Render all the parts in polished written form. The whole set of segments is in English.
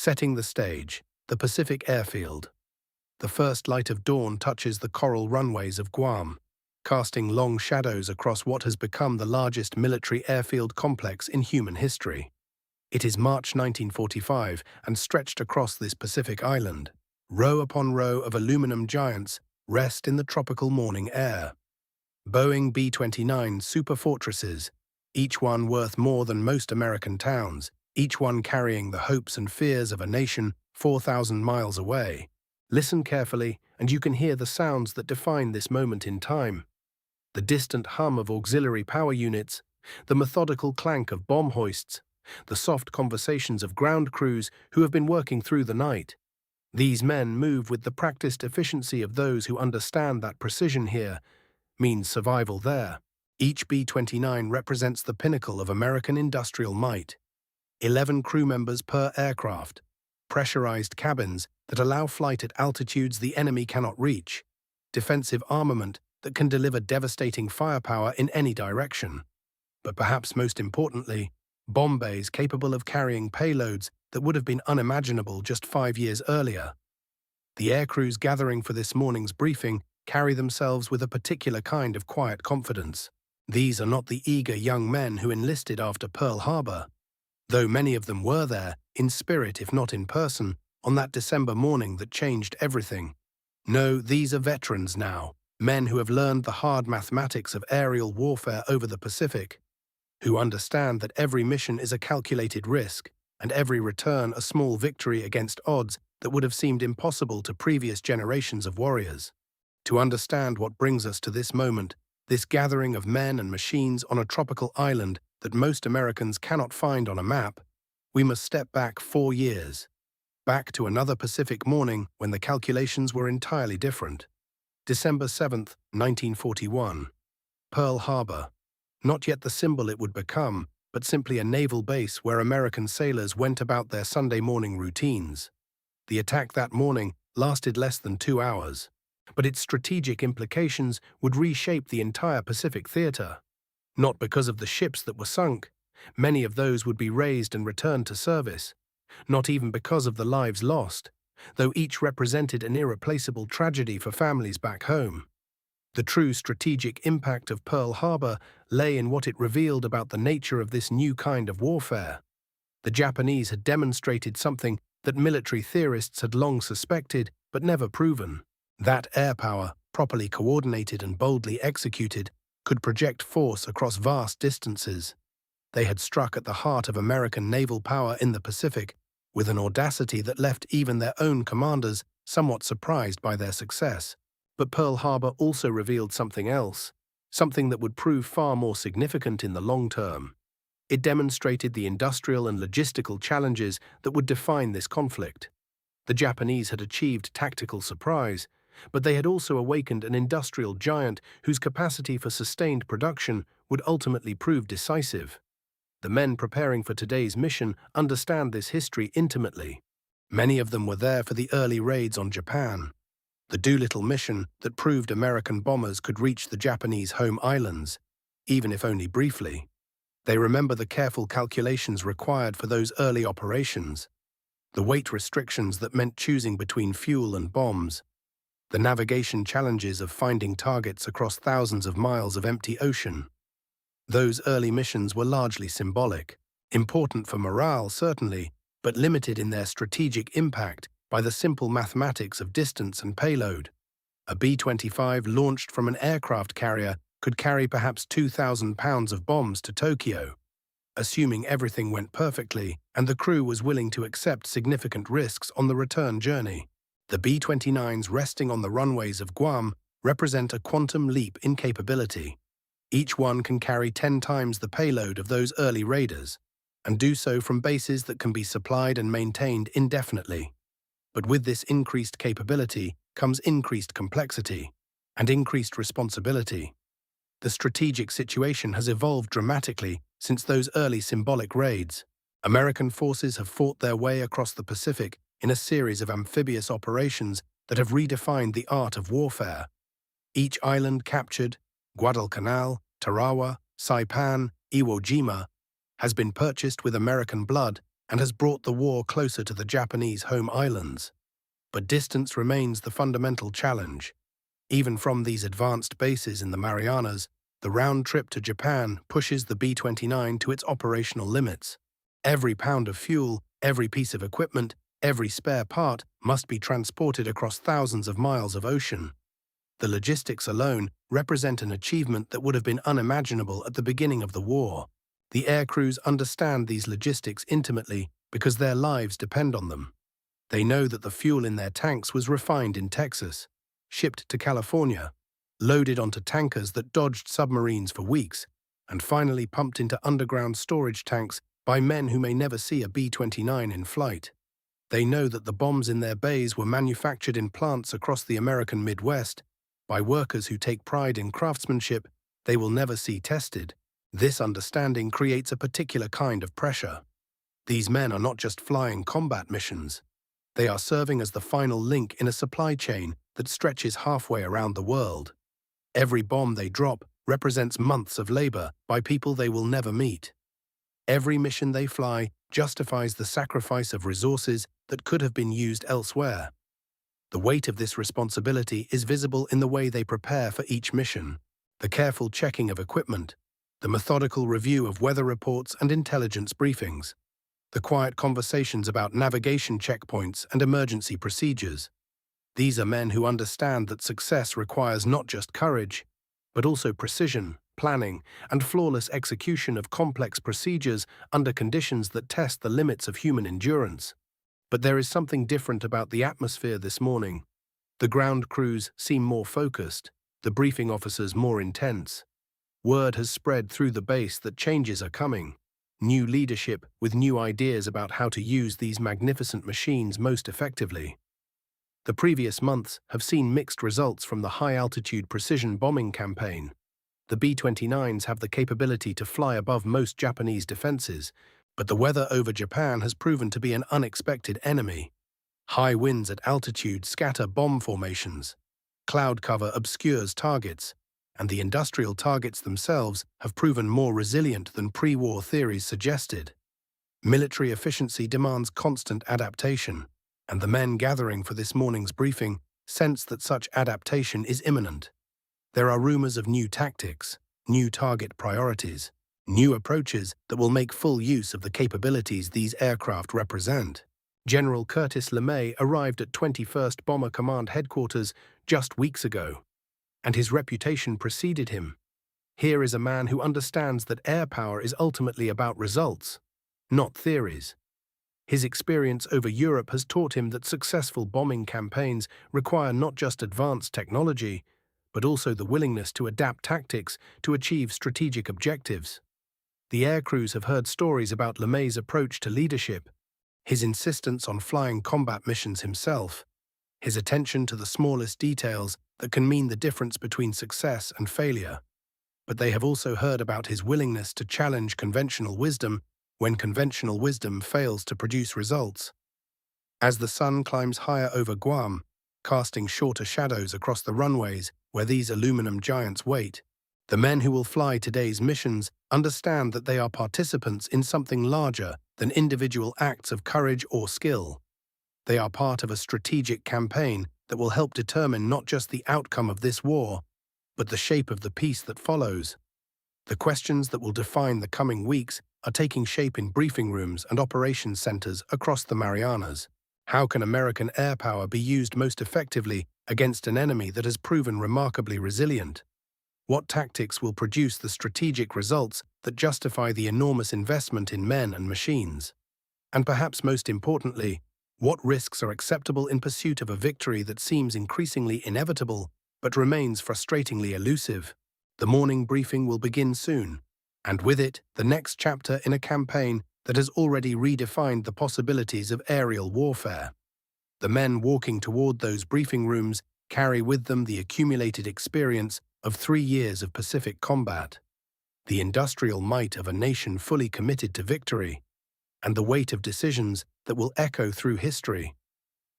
Setting the stage, the Pacific Airfield. The first light of dawn touches the coral runways of Guam, casting long shadows across what has become the largest military airfield complex in human history. It is March 1945, and stretched across this Pacific island, row upon row of aluminum giants rest in the tropical morning air. Boeing B-29 superfortresses, each one worth more than most American towns, each one carrying the hopes and fears of a nation 4,000 miles away. Listen carefully, and you can hear the sounds that define this moment in time. The distant hum of auxiliary power units, the methodical clank of bomb hoists, the soft conversations of ground crews who have been working through the night. These men move with the practiced efficiency of those who understand that precision here means survival there. Each B-29 represents the pinnacle of American industrial might. 11 crew members per aircraft, pressurized cabins that allow flight at altitudes the enemy cannot reach, defensive armament that can deliver devastating firepower in any direction. But perhaps most importantly, bomb bays capable of carrying payloads that would have been unimaginable just 5 years earlier. The aircrews gathering for this morning's briefing carry themselves with a particular kind of quiet confidence. These are not the eager young men who enlisted after Pearl Harbor, though many of them were there, in spirit if not in person, on that December morning that changed everything. No, these are veterans now, men who have learned the hard mathematics of aerial warfare over the Pacific, who understand that every mission is a calculated risk, and every return a small victory against odds that would have seemed impossible to previous generations of warriors. To understand what brings us to this moment, this gathering of men and machines on a tropical island that most Americans cannot find on a map, we must step back 4 years, back to another Pacific morning when the calculations were entirely different. December 7th, 1941. Pearl Harbor. Not yet the symbol it would become, but simply a naval base where American sailors went about their Sunday morning routines. The attack that morning lasted less than 2 hours, but its strategic implications would reshape the entire Pacific theater. Not because of the ships that were sunk, many of those would be raised and returned to service, not even because of the lives lost, though each represented an irreplaceable tragedy for families back home. The true strategic impact of Pearl Harbor lay in what it revealed about the nature of this new kind of warfare. The Japanese had demonstrated something that military theorists had long suspected but never proven. That air power, properly coordinated and boldly executed, could project force across vast distances. They had struck at the heart of American naval power in the Pacific, with an audacity that left even their own commanders somewhat surprised by their success. But Pearl Harbor also revealed something else, something that would prove far more significant in the long term. It demonstrated the industrial and logistical challenges that would define this conflict. The Japanese had achieved tactical surprise, but they had also awakened an industrial giant whose capacity for sustained production would ultimately prove decisive. The men preparing for today's mission understand this history intimately. Many of them were there for the early raids on Japan, the Doolittle mission that proved American bombers could reach the Japanese home islands, even if only briefly. They remember the careful calculations required for those early operations, the weight restrictions that meant choosing between fuel and bombs, the navigation challenges of finding targets across thousands of miles of empty ocean. Those early missions were largely symbolic, important for morale certainly, but limited in their strategic impact by the simple mathematics of distance and payload. A B-25 launched from an aircraft carrier could carry perhaps 2,000 pounds of bombs to Tokyo, assuming everything went perfectly and the crew was willing to accept significant risks on the return journey. The B-29s resting on the runways of Guam represent a quantum leap in capability. Each one can carry 10 times the payload of those early raiders, and do so from bases that can be supplied and maintained indefinitely. But with this increased capability comes increased complexity and increased responsibility. The strategic situation has evolved dramatically since those early symbolic raids. American forces have fought their way across the Pacific in a series of amphibious operations that have redefined the art of warfare. Each island captured, Guadalcanal, Tarawa, Saipan, Iwo Jima, has been purchased with American blood and has brought the war closer to the Japanese home islands. But distance remains the fundamental challenge. Even from these advanced bases in the Marianas, the round trip to Japan pushes the B-29 to its operational limits. Every pound of fuel, every piece of equipment, every spare part must be transported across thousands of miles of ocean. The logistics alone represent an achievement that would have been unimaginable at the beginning of the war. The air crews understand these logistics intimately because their lives depend on them. They know that the fuel in their tanks was refined in Texas, shipped to California, loaded onto tankers that dodged submarines for weeks, and finally pumped into underground storage tanks by men who may never see a B-29 in flight. They know that the bombs in their bays were manufactured in plants across the American Midwest by workers who take pride in craftsmanship they will never see tested. This understanding creates a particular kind of pressure. These men are not just flying combat missions. They are serving as the final link in a supply chain that stretches halfway around the world. Every bomb they drop represents months of labor by people they will never meet. Every mission they fly justifies the sacrifice of resources that could have been used elsewhere. The weight of this responsibility is visible in the way they prepare for each mission, the careful checking of equipment, the methodical review of weather reports and intelligence briefings, the quiet conversations about navigation checkpoints and emergency procedures. These are men who understand that success requires not just courage, but also precision, planning, and flawless execution of complex procedures under conditions that test the limits of human endurance. But there is something different about the atmosphere this morning. The ground crews seem more focused, the briefing officers more intense. Word has spread through the base that changes are coming. New leadership with new ideas about how to use these magnificent machines most effectively. The previous months have seen mixed results from the high-altitude precision bombing campaign. The B-29s have the capability to fly above most Japanese defenses, but the weather over Japan has proven to be an unexpected enemy. High winds at altitude scatter bomb formations. Cloud cover obscures targets, and the industrial targets themselves have proven more resilient than pre-war theories suggested. Military efficiency demands constant adaptation, and the men gathering for this morning's briefing sense that such adaptation is imminent. There are rumors of new tactics, new target priorities, new approaches that will make full use of the capabilities these aircraft represent. General Curtis LeMay arrived at 21st Bomber Command Headquarters just weeks ago, and his reputation preceded him. Here is a man who understands that air power is ultimately about results, not theories. His experience over Europe has taught him that successful bombing campaigns require not just advanced technology, but also the willingness to adapt tactics to achieve strategic objectives. The air crews have heard stories about LeMay's approach to leadership, his insistence on flying combat missions himself, his attention to the smallest details that can mean the difference between success and failure. But they have also heard about his willingness to challenge conventional wisdom when conventional wisdom fails to produce results. As the sun climbs higher over Guam, casting shorter shadows across the runways where these aluminum giants wait, the men who will fly today's missions understand that they are participants in something larger than individual acts of courage or skill. They are part of a strategic campaign that will help determine not just the outcome of this war, but the shape of the peace that follows. The questions that will define the coming weeks are taking shape in briefing rooms and operations centers across the Marianas. How can American air power be used most effectively against an enemy that has proven remarkably resilient? What tactics will produce the strategic results that justify the enormous investment in men and machines? And perhaps most importantly, what risks are acceptable in pursuit of a victory that seems increasingly inevitable but remains frustratingly elusive? The morning briefing will begin soon, and with it, the next chapter in a campaign that has already redefined the possibilities of aerial warfare. The men walking toward those briefing rooms carry with them the accumulated experience of 3 years of Pacific combat, the industrial might of a nation fully committed to victory, and the weight of decisions that will echo through history.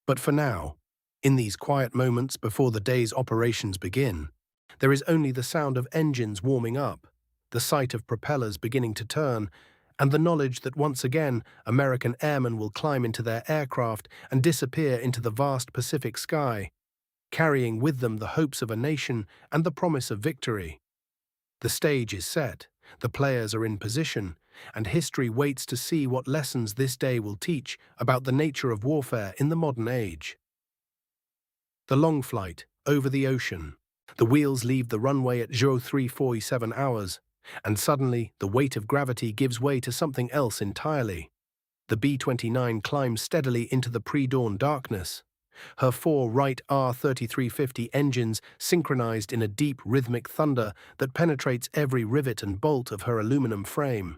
But for now, in these quiet moments before the day's operations begin, there is only the sound of engines warming up, the sight of propellers beginning to turn, and the knowledge that once again American airmen will climb into their aircraft and disappear into the vast Pacific sky, carrying with them the hopes of a nation and the promise of victory. The stage is set, the players are in position, and history waits to see what lessons this day will teach about the nature of warfare in the modern age. The long flight over the ocean. The wheels leave the runway at 03:47 hours, and suddenly the weight of gravity gives way to something else entirely. The B-29 climbs steadily into the pre-dawn darkness, her four Wright R-3350 engines synchronized in a deep rhythmic thunder that penetrates every rivet and bolt of her aluminum frame.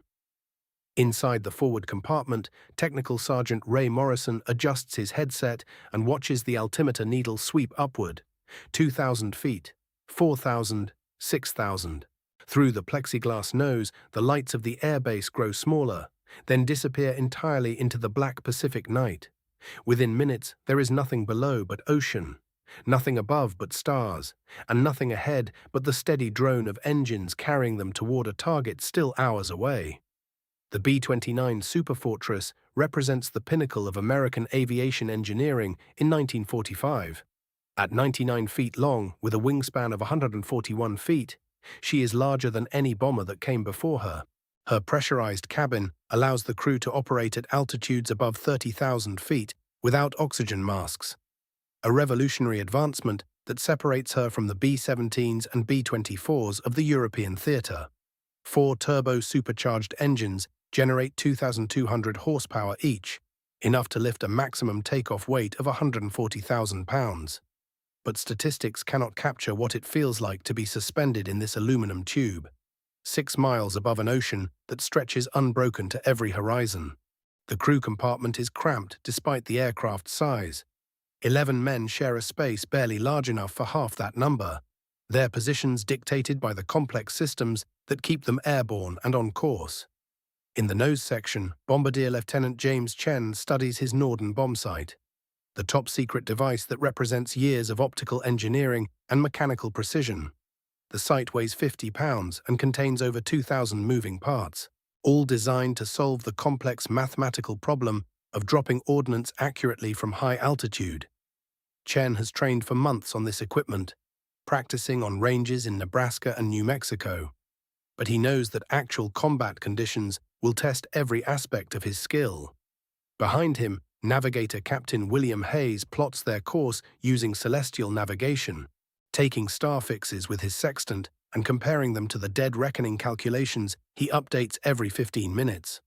Inside the forward compartment, Technical Sergeant Ray Morrison adjusts his headset and watches the altimeter needle sweep upward. 2,000 feet, 4,000, 6,000. Through the plexiglass nose, the lights of the airbase grow smaller, then disappear entirely into the black Pacific night. Within minutes, there is nothing below but ocean, nothing above but stars, and nothing ahead but the steady drone of engines carrying them toward a target still hours away. The B-29 Superfortress represents the pinnacle of American aviation engineering in 1945. At 99 feet long, with a wingspan of 141 feet, she is larger than any bomber that came before her. Her pressurized cabin allows the crew to operate at altitudes above 30,000 feet without oxygen masks, a revolutionary advancement that separates her from the B-17s and B-24s of the European theater. Four turbo-supercharged engines generate 2,200 horsepower each, enough to lift a maximum takeoff weight of 140,000 pounds. But statistics cannot capture what it feels like to be suspended in this aluminum tube, 6 miles above an ocean that stretches unbroken to every horizon. The crew compartment is cramped despite the aircraft's size. 11 men share a space barely large enough for half that number, their positions dictated by the complex systems that keep them airborne and on course. In the nose section, Bombardier Lieutenant James Chen studies his Norden bombsight, the top-secret device that represents years of optical engineering and mechanical precision. The sight weighs 50 pounds and contains over 2,000 moving parts, all designed to solve the complex mathematical problem of dropping ordnance accurately from high altitude. Chen has trained for months on this equipment, practicing on ranges in Nebraska and New Mexico. But he knows that actual combat conditions will test every aspect of his skill. Behind him, navigator Captain William Hayes plots their course using celestial navigation, taking star fixes with his sextant and comparing them to the dead reckoning calculations he updates every 15 minutes.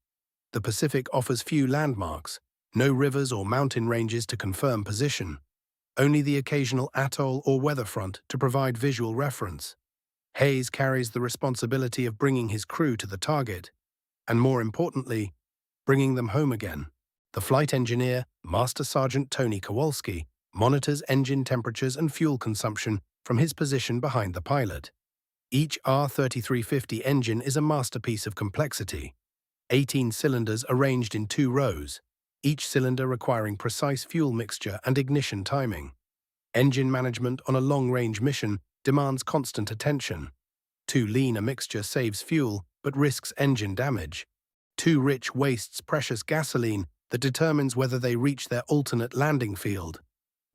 The Pacific offers few landmarks, no rivers or mountain ranges to confirm position, only the occasional atoll or weatherfront to provide visual reference. Hayes carries the responsibility of bringing his crew to the target, and more importantly, bringing them home again. The flight engineer, Master Sergeant Tony Kowalski, monitors engine temperatures and fuel consumption from his position behind the pilot. Each R-3350 engine is a masterpiece of complexity. 18 cylinders arranged in 2 rows, each cylinder requiring precise fuel mixture and ignition timing. Engine management on a long-range mission demands constant attention. Too lean a mixture saves fuel but risks engine damage. Too rich wastes precious gasoline that determines whether they reach their alternate landing field.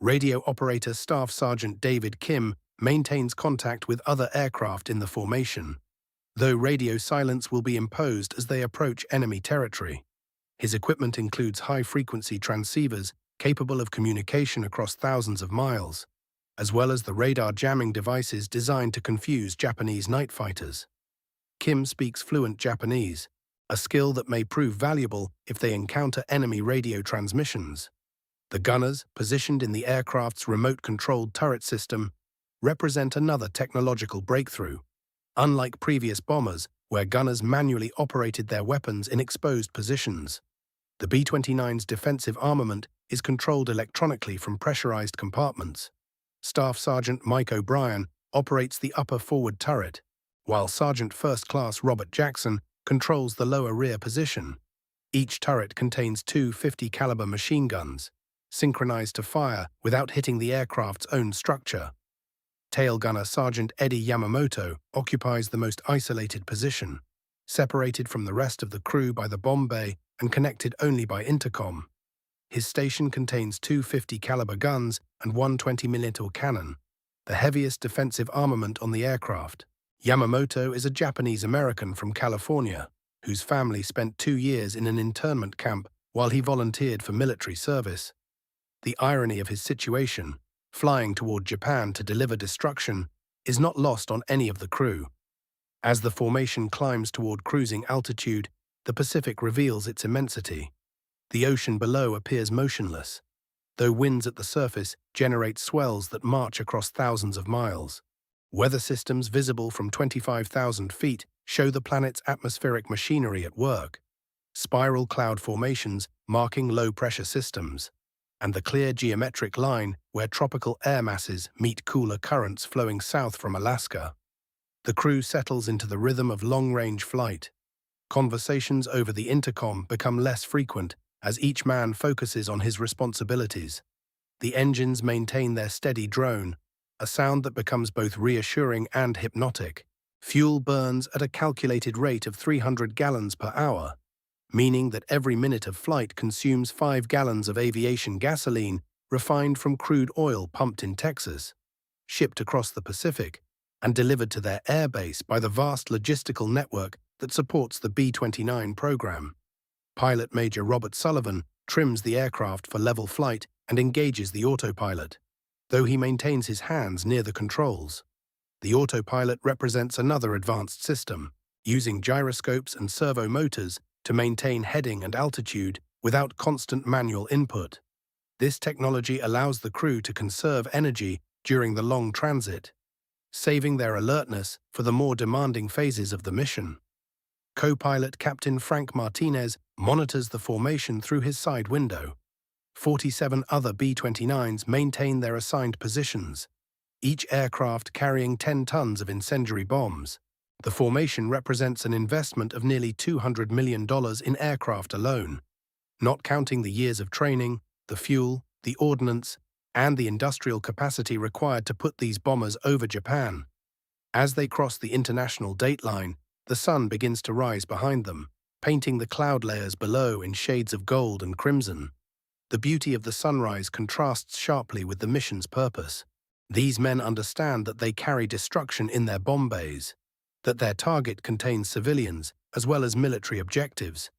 Radio operator Staff Sergeant David Kim maintains contact with other aircraft in the formation, though radio silence will be imposed as they approach enemy territory. His equipment includes high-frequency transceivers capable of communication across thousands of miles, as well as the radar jamming devices designed to confuse Japanese night fighters. Kim speaks fluent Japanese, a skill that may prove valuable if they encounter enemy radio transmissions. The gunners, positioned in the aircraft's remote-controlled turret system, represent another technological breakthrough. Unlike previous bombers, where gunners manually operated their weapons in exposed positions, the B-29's defensive armament is controlled electronically from pressurized compartments. Staff Sergeant Mike O'Brien operates the upper forward turret, while Sergeant First Class Robert Jackson controls the lower rear position. Each turret contains 2 50-caliber machine guns, synchronized to fire without hitting the aircraft's own structure. Tail gunner Sergeant Eddie Yamamoto occupies the most isolated position, separated from the rest of the crew by the bomb bay and connected only by intercom. His station contains two 50 caliber guns and one 20mm cannon, the heaviest defensive armament on the aircraft. Yamamoto is a Japanese-American from California, whose family spent 2 years in an internment camp while he volunteered for military service. The irony of his situation, flying toward Japan to deliver destruction, is not lost on any of the crew. As the formation climbs toward cruising altitude, the Pacific reveals its immensity. The ocean below appears motionless, though winds at the surface generate swells that march across thousands of miles. Weather systems visible from 25,000 feet show the planet's atmospheric machinery at work, spiral cloud formations marking low-pressure systems, and the clear geometric line where tropical air masses meet cooler currents flowing south from Alaska. The crew settles into the rhythm of long-range flight. Conversations over the intercom become less frequent as each man focuses on his responsibilities. The engines maintain their steady drone, a sound that becomes both reassuring and hypnotic. Fuel burns at a calculated rate of 300 gallons per hour, meaning that every minute of flight consumes 5 gallons of aviation gasoline refined from crude oil pumped in Texas, shipped across the Pacific, and delivered to their airbase by the vast logistical network that supports the B-29 program. Pilot Major Robert Sullivan trims the aircraft for level flight and engages the autopilot, though he maintains his hands near the controls. The autopilot represents another advanced system, using gyroscopes and servo motors to maintain heading and altitude without constant manual input. This technology allows the crew to conserve energy during the long transit, saving their alertness for the more demanding phases of the mission. Co-pilot Captain Frank Martinez monitors the formation through his side window. 47 other B-29s maintain their assigned positions, each aircraft carrying 10 tons of incendiary bombs. The formation represents an investment of nearly $200 million in aircraft alone, not counting the years of training, the fuel, the ordnance, and the industrial capacity required to put these bombers over Japan. As they cross the international dateline, the sun begins to rise behind them, painting the cloud layers below in shades of gold and crimson. The beauty of the sunrise contrasts sharply with the mission's purpose. These men understand that they carry destruction in their bomb bays, that their target contains civilians as well as military objectives,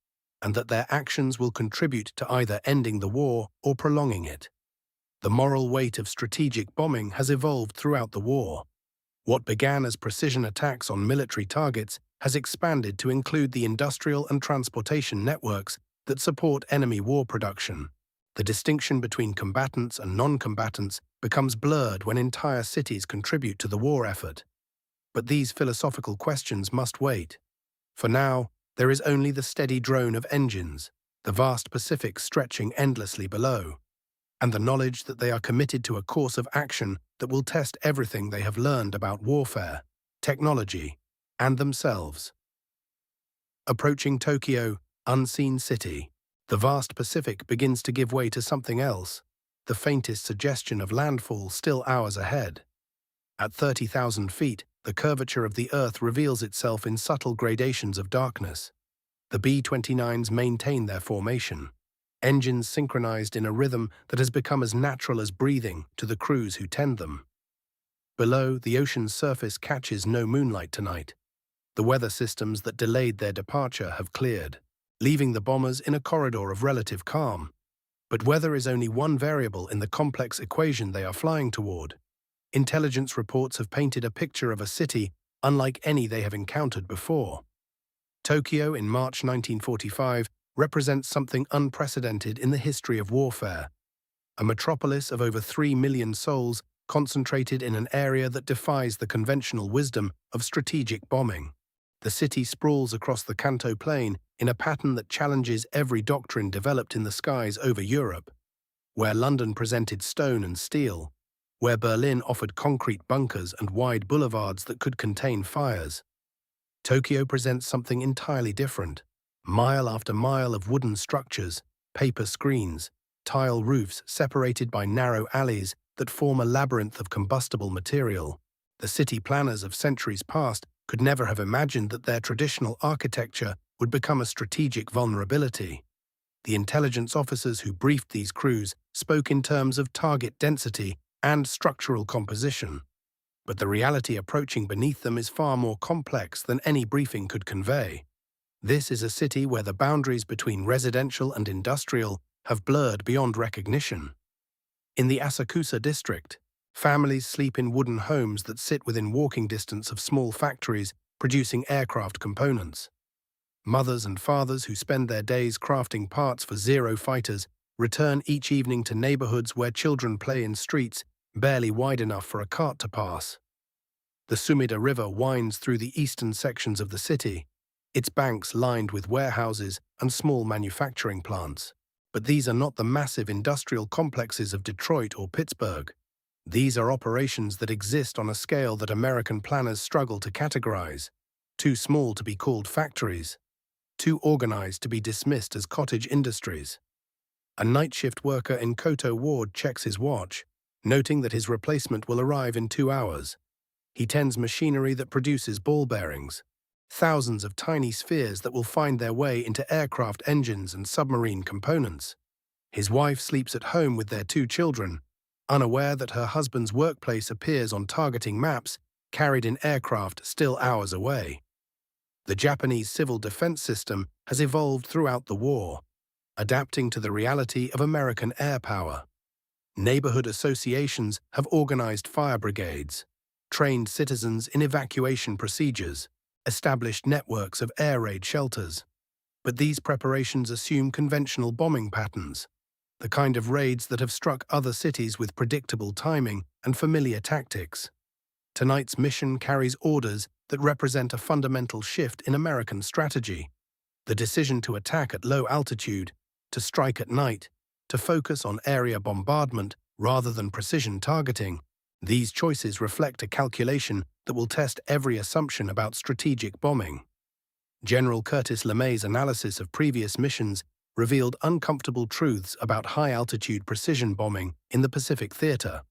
and that their actions will contribute to either ending the war or prolonging it. The moral weight of strategic bombing has evolved throughout the war. What began as precision attacks on military targets has expanded to include the industrial and transportation networks that support enemy war production. The distinction between combatants and non-combatants becomes blurred when entire cities contribute to the war effort. But these philosophical questions must wait. For now, there is only the steady drone of engines, the vast Pacific stretching endlessly below, and the knowledge that they are committed to a course of action that will test everything they have learned about warfare, technology, and themselves. Approaching Tokyo, unseen city, the vast Pacific begins to give way to something else, the faintest suggestion of landfall still hours ahead. At 30,000 feet, the curvature of the Earth reveals itself in subtle gradations of darkness. The B-29s maintain their formation, engines synchronized in a rhythm that has become as natural as breathing to the crews who tend them. Below, the ocean's surface catches no moonlight tonight. The weather systems that delayed their departure have cleared, leaving the bombers in a corridor of relative calm. But weather is only one variable in the complex equation they are flying toward. Intelligence reports have painted a picture of a city unlike any they have encountered before. Tokyo in March 1945 represents something unprecedented in the history of warfare. A metropolis of over 3 million souls concentrated in an area that defies the conventional wisdom of strategic bombing. The city sprawls across the Kanto Plain in a pattern that challenges every doctrine developed in the skies over Europe, where London presented stone and steel, where Berlin offered concrete bunkers and wide boulevards that could contain fires. Tokyo presents something entirely different. Mile after mile of wooden structures, paper screens, tile roofs separated by narrow alleys that form a labyrinth of combustible material. The city planners of centuries past could never have imagined that their traditional architecture would become a strategic vulnerability. The intelligence officers who briefed these crews spoke in terms of target density and structural composition. But the reality approaching beneath them is far more complex than any briefing could convey. This is a city where the boundaries between residential and industrial have blurred beyond recognition. In the Asakusa district, families sleep in wooden homes that sit within walking distance of small factories producing aircraft components. Mothers and fathers who spend their days crafting parts for Zero fighters return each evening to neighborhoods where children play in streets barely wide enough for a cart to pass. The Sumida River winds through the eastern sections of the city, its banks lined with warehouses and small manufacturing plants. But these are not the massive industrial complexes of Detroit or Pittsburgh. These are operations that exist on a scale that American planners struggle to categorize. Too small to be called factories, too organized to be dismissed as cottage industries. A night shift worker in Koto Ward checks his watch, noting that his replacement will arrive in 2 hours. He tends machinery that produces ball bearings, thousands of tiny spheres that will find their way into aircraft engines and submarine components. His wife sleeps at home with their 2 children, unaware that her husband's workplace appears on targeting maps carried in aircraft still hours away. The Japanese civil defense system has evolved throughout the war, adapting to the reality of American air power. Neighborhood associations have organized fire brigades, trained citizens in evacuation procedures, established networks of air raid shelters. But these preparations assume conventional bombing patterns, the kind of raids that have struck other cities with predictable timing and familiar tactics. Tonight's mission carries orders that represent a fundamental shift in American strategy. The decision to attack at low altitude, to strike at night, to focus on area bombardment rather than precision targeting. These choices reflect a calculation that will test every assumption about strategic bombing. General Curtis LeMay's analysis of previous missions revealed uncomfortable truths about high-altitude precision bombing in the Pacific Theater.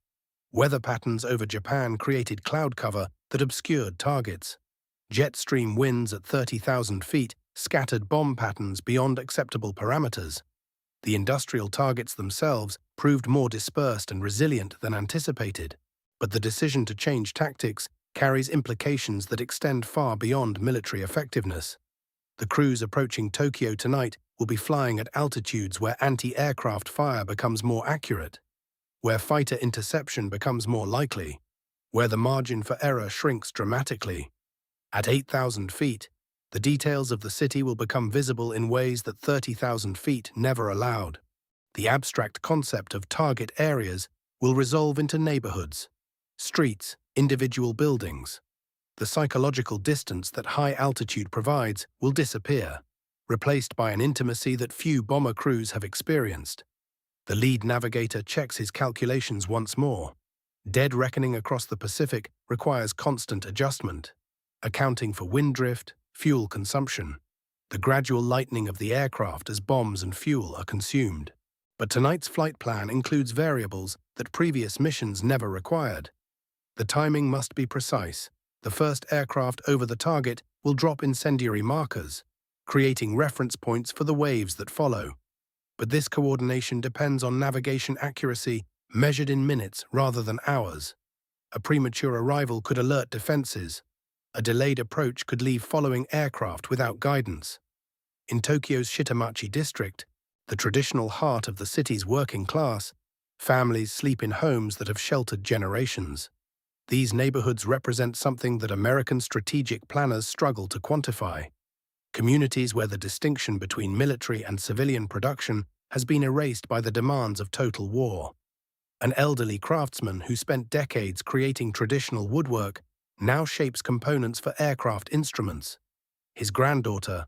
Weather patterns over Japan created cloud cover that obscured targets. Jet stream winds at 30,000 feet scattered bomb patterns beyond acceptable parameters. The industrial targets themselves proved more dispersed and resilient than anticipated. But the decision to change tactics carries implications that extend far beyond military effectiveness. The crews approaching Tokyo tonight will be flying at altitudes where anti-aircraft fire becomes more accurate, where fighter interception becomes more likely, where the margin for error shrinks dramatically. At 8,000 feet, the details of the city will become visible in ways that 30,000 feet never allowed. The abstract concept of target areas will resolve into neighborhoods, streets, individual buildings. The psychological distance that high altitude provides will disappear, replaced by an intimacy that few bomber crews have experienced. The lead navigator checks his calculations once more. Dead reckoning across the Pacific requires constant adjustment, accounting for wind drift, fuel consumption, the gradual lightening of the aircraft as bombs and fuel are consumed. But tonight's flight plan includes variables that previous missions never required. The timing must be precise. The first aircraft over the target will drop incendiary markers, creating reference points for the waves that follow. But this coordination depends on navigation accuracy measured in minutes rather than hours. A premature arrival could alert defenses. A delayed approach could leave following aircraft without guidance. In Tokyo's Shitamachi district, the traditional heart of the city's working class, families sleep in homes that have sheltered generations. These neighborhoods represent something that American strategic planners struggle to quantify. Communities where the distinction between military and civilian production has been erased by the demands of total war. An elderly craftsman who spent decades creating traditional woodwork now shapes components for aircraft instruments. His granddaughter,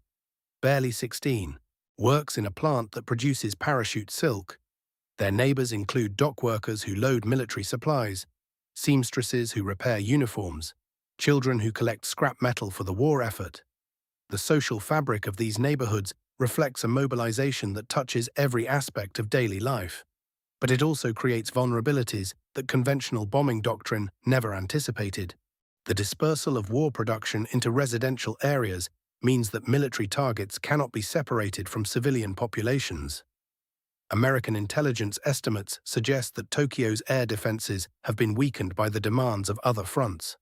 barely 16, works in a plant that produces parachute silk. Their neighbors include dock workers who load military supplies, seamstresses who repair uniforms, children who collect scrap metal for the war effort. The social fabric of these neighborhoods reflects a mobilization that touches every aspect of daily life. But it also creates vulnerabilities that conventional bombing doctrine never anticipated. The dispersal of war production into residential areas means that military targets cannot be separated from civilian populations. American intelligence estimates suggest that Tokyo's air defenses have been weakened by the demands of other fronts.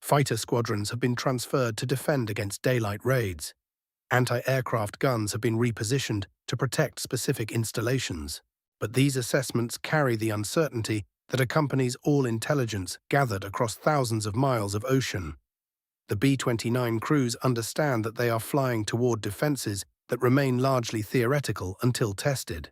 Fighter squadrons have been transferred to defend against daylight raids. Anti-aircraft guns have been repositioned to protect specific installations. But these assessments carry the uncertainty that accompanies all intelligence gathered across thousands of miles of ocean. The B-29 crews understand that they are flying toward defenses that remain largely theoretical until tested.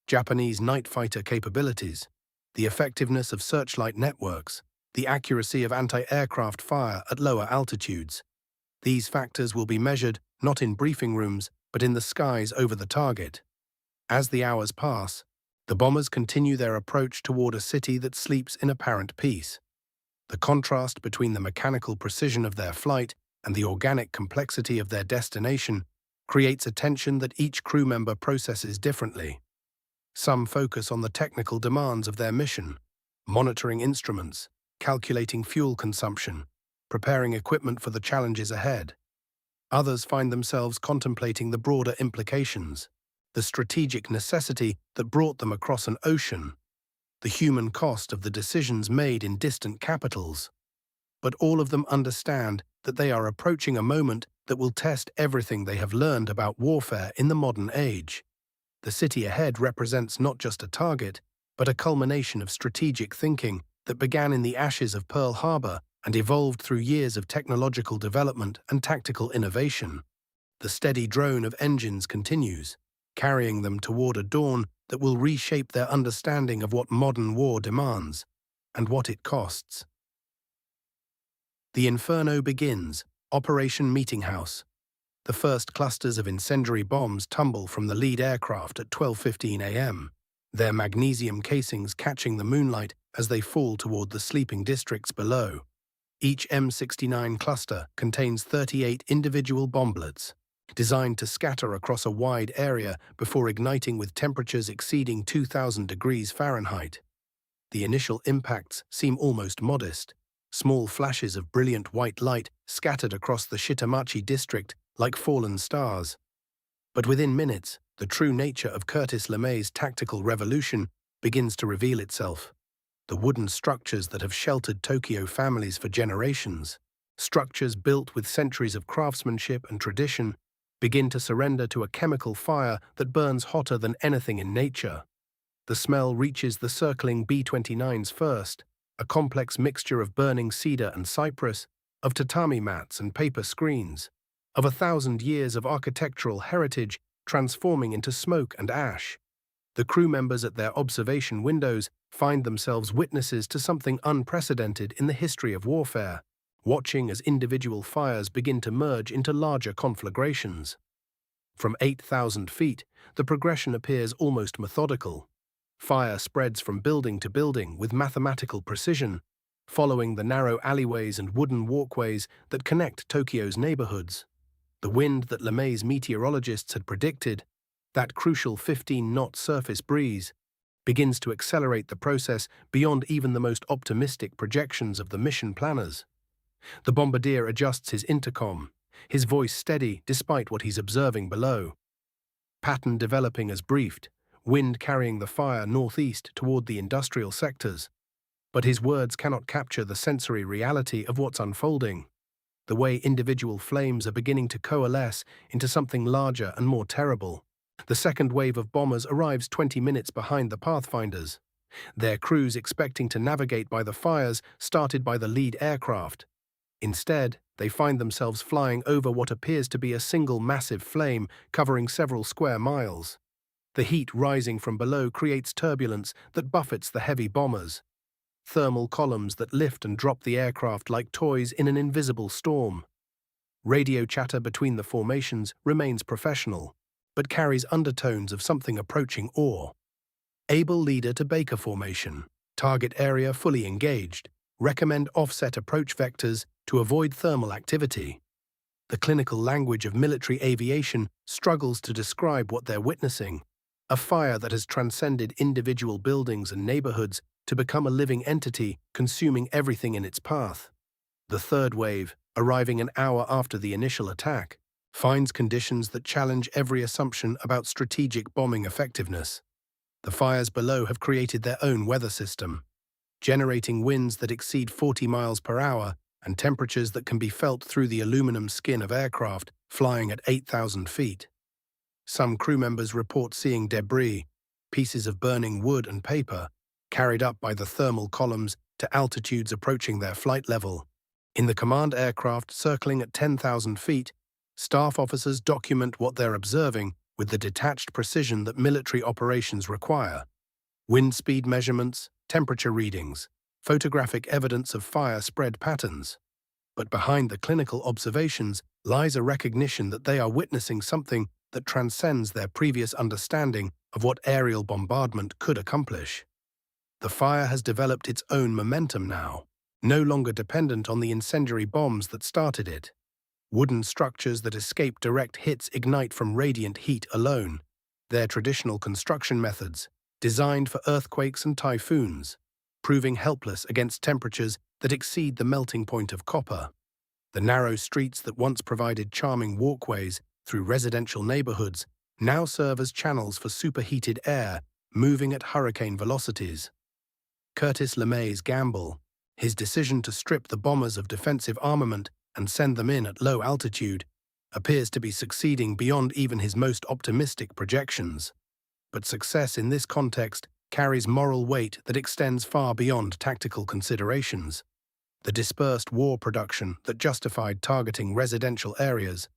Japanese night fighter capabilities, the effectiveness of searchlight networks, the accuracy of anti-aircraft fire at lower altitudes. These factors will be measured not in briefing rooms, but in the skies over the target. As the hours pass, the bombers continue their approach toward a city that sleeps in apparent peace. The contrast between the mechanical precision of their flight and the organic complexity of their destination creates a tension that each crew member processes differently. Some focus on the technical demands of their mission, monitoring instruments, calculating fuel consumption, preparing equipment for the challenges ahead. Others find themselves contemplating the broader implications, the strategic necessity that brought them across an ocean, the human cost of the decisions made in distant capitals. But all of them understand that they are approaching a moment that will test everything they have learned about warfare in the modern age. The city ahead represents not just a target, but a culmination of strategic thinking that began in the ashes of Pearl Harbor and evolved through years of technological development and tactical innovation. The steady drone of engines continues, carrying them toward a dawn that will reshape their understanding of what modern war demands and what it costs. The inferno begins, Operation Meeting House. The first clusters of incendiary bombs tumble from the lead aircraft at 12:15 a.m., their magnesium casings catching the moonlight as they fall toward the sleeping districts below. Each M69 cluster contains 38 individual bomblets, designed to scatter across a wide area before igniting with temperatures exceeding 2,000 degrees Fahrenheit. The initial impacts seem almost modest, small flashes of brilliant white light scattered across the Shitamachi district like fallen stars. But within minutes, the true nature of Curtis LeMay's tactical revolution begins to reveal itself. The wooden structures that have sheltered Tokyo families for generations, structures built with centuries of craftsmanship and tradition, begin to surrender to a chemical fire that burns hotter than anything in nature. The smell reaches the circling B-29s first, a complex mixture of burning cedar and cypress, of tatami mats and paper screens, of 1,000 years of architectural heritage transforming into smoke and ash. The crew members at their observation windows find themselves witnesses to something unprecedented in the history of warfare, watching as individual fires begin to merge into larger conflagrations. From 8,000 feet, the progression appears almost methodical. Fire spreads from building to building with mathematical precision, following the narrow alleyways and wooden walkways that connect Tokyo's neighborhoods. The wind that LeMay's meteorologists had predicted, that crucial 15-knot surface breeze, begins to accelerate the process beyond even the most optimistic projections of the mission planners. The bombardier adjusts his intercom, his voice steady despite what he's observing below. Pattern developing as briefed, wind carrying the fire northeast toward the industrial sectors. But his words cannot capture the sensory reality of what's unfolding. The way individual flames are beginning to coalesce into something larger and more terrible. The second wave of bombers arrives 20 minutes behind the Pathfinders, their crews expecting to navigate by the fires started by the lead aircraft. Instead, they find themselves flying over what appears to be a single massive flame covering several square miles. The heat rising from below creates turbulence that buffets the heavy bombers. Thermal columns that lift and drop the aircraft like toys in an invisible storm. Radio chatter between the formations remains professional, but carries undertones of something approaching awe. Able leader to Baker formation. Target area fully engaged. Recommend offset approach vectors to avoid thermal activity. The clinical language of military aviation struggles to describe what they're witnessing. A fire that has transcended individual buildings and neighborhoods to become a living entity consuming everything in its path. The third wave, arriving an hour after the initial attack, finds conditions that challenge every assumption about strategic bombing effectiveness. The fires below have created their own weather system, generating winds that exceed 40 miles per hour and temperatures that can be felt through the aluminum skin of aircraft flying at 8,000 feet. Some crew members report seeing debris, pieces of burning wood and paper, carried up by the thermal columns to altitudes approaching their flight level. In the command aircraft circling at 10,000 feet, staff officers document what they're observing with the detached precision that military operations require. Wind speed measurements, temperature readings, photographic evidence of fire spread patterns. But behind the clinical observations lies a recognition that they are witnessing something that transcends their previous understanding of what aerial bombardment could accomplish. The fire has developed its own momentum now, no longer dependent on the incendiary bombs that started it. Wooden structures that escape direct hits ignite from radiant heat alone, their traditional construction methods, designed for earthquakes and typhoons, proving helpless against temperatures that exceed the melting point of copper. The narrow streets that once provided charming walkways through residential neighborhoods now serve as channels for superheated air moving at hurricane velocities. Curtis LeMay's gamble, his decision to strip the bombers of defensive armament and send them in at low altitude, appears to be succeeding beyond even his most optimistic projections. But success in this context carries moral weight that extends far beyond tactical considerations. The dispersed war production that justified targeting residential areas,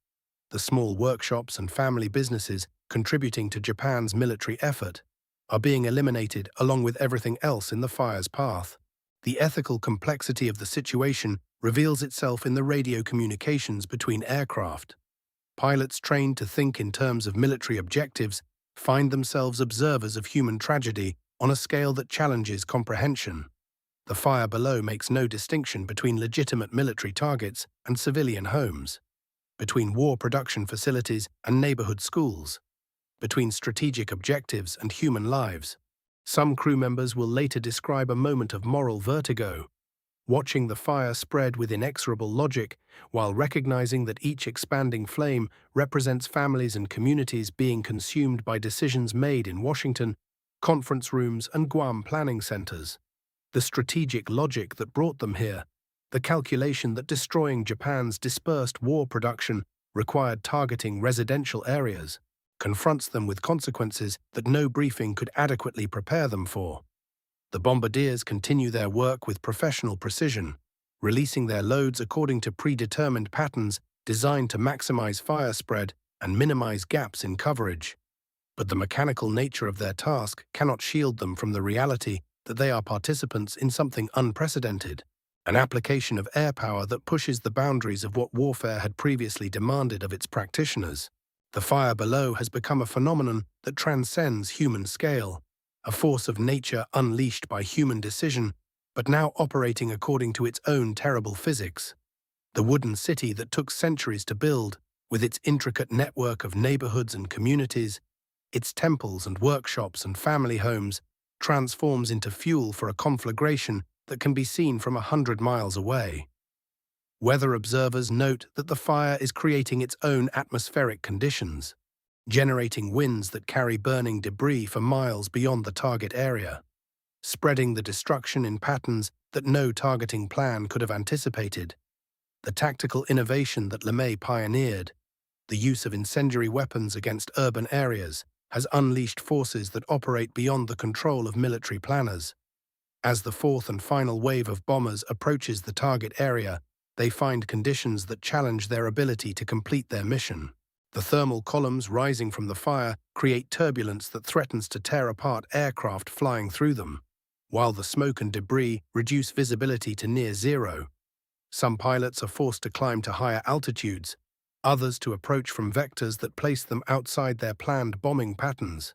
the small workshops and family businesses contributing to Japan's military effort, are being eliminated along with everything else in the fire's path. The ethical complexity of the situation reveals itself in the radio communications between aircraft. Pilots trained to think in terms of military objectives find themselves observers of human tragedy on a scale that challenges comprehension. The fire below makes no distinction between legitimate military targets and civilian homes, between war production facilities and neighborhood schools, between strategic objectives and human lives. Some crew members will later describe a moment of moral vertigo, watching the fire spread with inexorable logic while recognizing that each expanding flame represents families and communities being consumed by decisions made in Washington, conference rooms, and Guam planning centers. The strategic logic that brought them here, the calculation that destroying Japan's dispersed war production required targeting residential areas, confronts them with consequences that no briefing could adequately prepare them for. The bombardiers continue their work with professional precision, releasing their loads according to predetermined patterns designed to maximize fire spread and minimize gaps in coverage. But the mechanical nature of their task cannot shield them from the reality that they are participants in something unprecedented, an application of air power that pushes the boundaries of what warfare had previously demanded of its practitioners. The fire below has become a phenomenon that transcends human scale, a force of nature unleashed by human decision, but now operating according to its own terrible physics. The wooden city that took centuries to build, with its intricate network of neighborhoods and communities, its temples and workshops and family homes, transforms into fuel for a conflagration that can be seen from 100 miles away. Weather observers note that the fire is creating its own atmospheric conditions, generating winds that carry burning debris for miles beyond the target area, spreading the destruction in patterns that no targeting plan could have anticipated. The tactical innovation that LeMay pioneered, the use of incendiary weapons against urban areas, has unleashed forces that operate beyond the control of military planners. As the fourth and final wave of bombers approaches the target area, they find conditions that challenge their ability to complete their mission. The thermal columns rising from the fire create turbulence that threatens to tear apart aircraft flying through them, while the smoke and debris reduce visibility to near zero. Some pilots are forced to climb to higher altitudes, others to approach from vectors that place them outside their planned bombing patterns.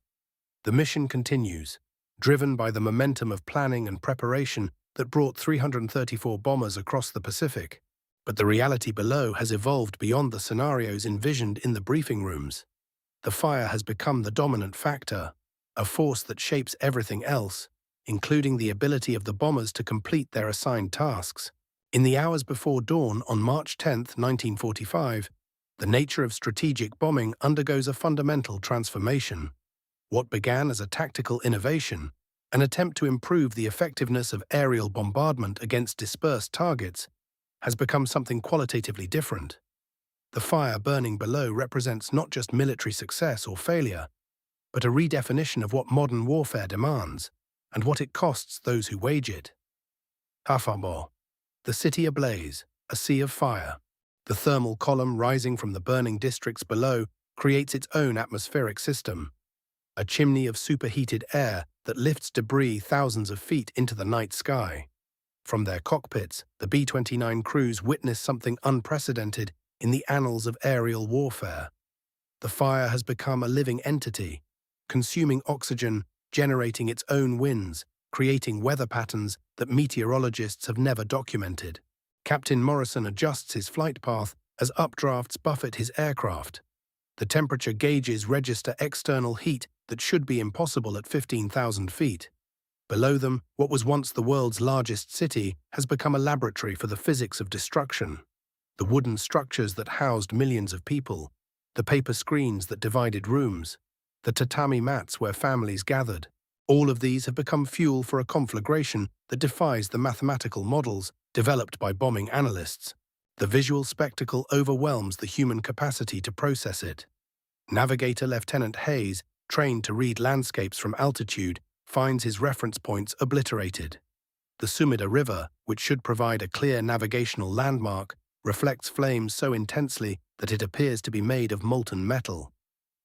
The mission continues, driven by the momentum of planning and preparation that brought 334 bombers across the Pacific. But the reality below has evolved beyond the scenarios envisioned in the briefing rooms. The fire has become the dominant factor, a force that shapes everything else, including the ability of the bombers to complete their assigned tasks. In the hours before dawn on March 10, 1945, the nature of strategic bombing undergoes a fundamental transformation. What began as a tactical innovation, an attempt to improve the effectiveness of aerial bombardment against dispersed targets, has become something qualitatively different. The fire burning below represents not just military success or failure, but a redefinition of what modern warfare demands and what it costs those who wage it. Hafamo, the city ablaze, a sea of fire. The thermal column rising from the burning districts below creates its own atmospheric system, a chimney of superheated air that lifts debris thousands of feet into the night sky. From their cockpits, the B-29 crews witness something unprecedented in the annals of aerial warfare. The fire has become a living entity, consuming oxygen, generating its own winds, creating weather patterns that meteorologists have never documented. Captain Morrison adjusts his flight path as updrafts buffet his aircraft. The temperature gauges register external heat that should be impossible at 15,000 feet. Below them, what was once the world's largest city has become a laboratory for the physics of destruction. The wooden structures that housed millions of people, the paper screens that divided rooms, the tatami mats where families gathered, all of these have become fuel for a conflagration that defies the mathematical models developed by bombing analysts. The visual spectacle overwhelms the human capacity to process it. Navigator Lieutenant Hayes, trained to read landscapes from altitude, finds his reference points obliterated. The Sumida River, which should provide a clear navigational landmark, reflects flames so intensely that it appears to be made of molten metal.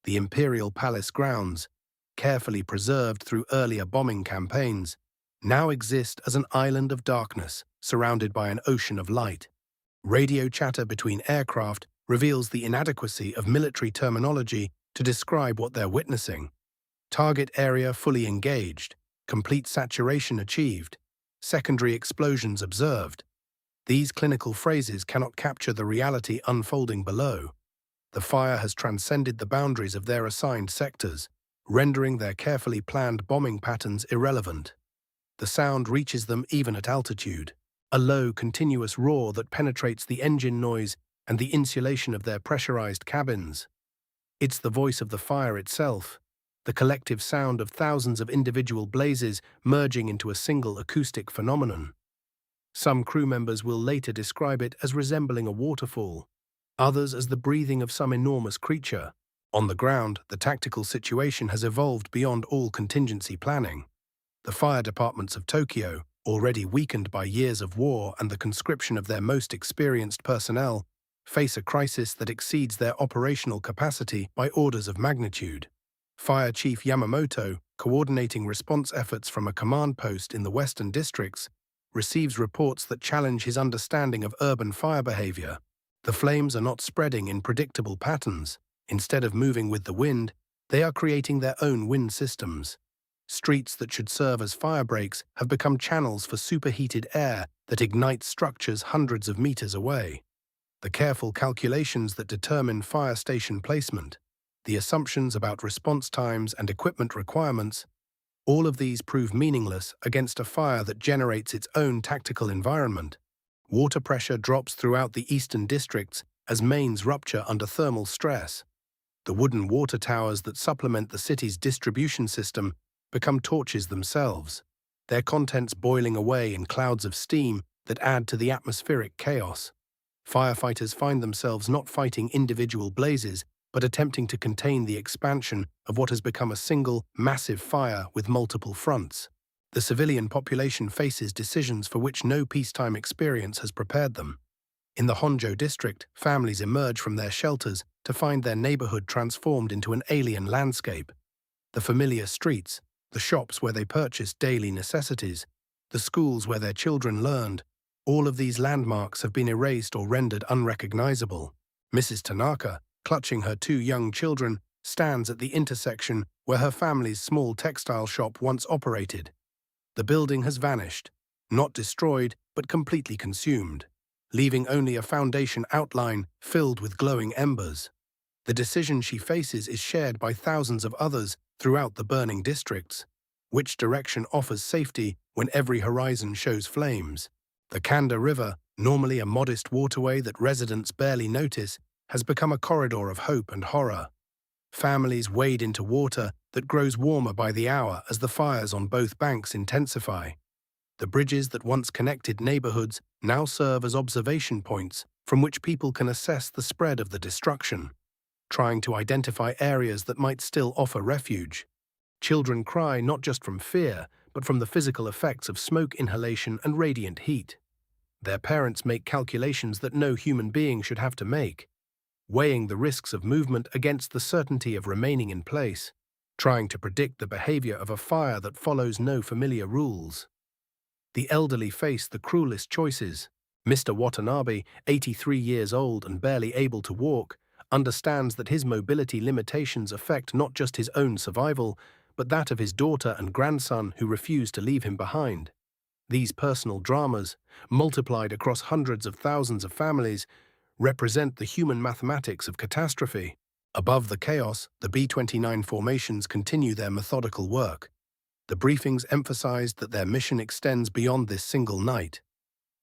The Imperial Palace grounds, carefully preserved through earlier bombing campaigns, now exist as an island of darkness surrounded by an ocean of light. Radio chatter between aircraft reveals the inadequacy of military terminology to describe what they're witnessing. Target area fully engaged, complete saturation achieved, secondary explosions observed. These clinical phrases cannot capture the reality unfolding below. The fire has transcended the boundaries of their assigned sectors, rendering their carefully planned bombing patterns irrelevant. The sound reaches them even at altitude, a low, continuous roar that penetrates the engine noise and the insulation of their pressurized cabins. It's the voice of the fire itself, the collective sound of thousands of individual blazes merging into a single acoustic phenomenon. Some crew members will later describe it as resembling a waterfall, others as the breathing of some enormous creature. On the ground, the tactical situation has evolved beyond all contingency planning. The fire departments of Tokyo, already weakened by years of war and the conscription of their most experienced personnel, face a crisis that exceeds their operational capacity by orders of magnitude. Fire Chief Yamamoto, coordinating response efforts from a command post in the western districts, receives reports that challenge his understanding of urban fire behavior. The flames are not spreading in predictable patterns. Instead of moving with the wind, they are creating their own wind systems. Streets that should serve as fire breaks have become channels for superheated air that ignites structures hundreds of meters away. The careful calculations that determine fire station placement, the assumptions about response times and equipment requirements, all of these prove meaningless against a fire that generates its own tactical environment. Water pressure drops throughout the eastern districts as mains rupture under thermal stress. The wooden water towers that supplement the city's distribution system become torches themselves, their contents boiling away in clouds of steam that add to the atmospheric chaos. Firefighters find themselves not fighting individual blazes, but attempting to contain the expansion of what has become a single, massive fire with multiple fronts. The civilian population faces decisions for which no peacetime experience has prepared them. In the Honjo district, families emerge from their shelters to find their neighborhood transformed into an alien landscape. The familiar streets, the shops where they purchased daily necessities, the schools where their children learned, all of these landmarks have been erased or rendered unrecognizable. Mrs. Tanaka, clutching her two young children, stands at the intersection where her family's small textile shop once operated. The building has vanished, not destroyed, but completely consumed, leaving only a foundation outline filled with glowing embers. The decision she faces is shared by thousands of others throughout the burning districts. Which direction offers safety when every horizon shows flames? The Kanda River, normally a modest waterway that residents barely notice, has become a corridor of hope and horror. Families wade into water that grows warmer by the hour as the fires on both banks intensify. The bridges that once connected neighborhoods now serve as observation points from which people can assess the spread of the destruction, trying to identify areas that might still offer refuge. Children cry not just from fear, but from the physical effects of smoke inhalation and radiant heat. Their parents make calculations that no human being should have to make, weighing the risks of movement against the certainty of remaining in place, trying to predict the behavior of a fire that follows no familiar rules. The elderly face the cruelest choices. Mr. Watanabe, 83 years old and barely able to walk, understands that his mobility limitations affect not just his own survival, but that of his daughter and grandson who refuse to leave him behind. These personal dramas, multiplied across hundreds of thousands of families, represent the human mathematics of catastrophe. Above the chaos, the B-29 formations continue their methodical work. The briefings emphasized that their mission extends beyond this single night,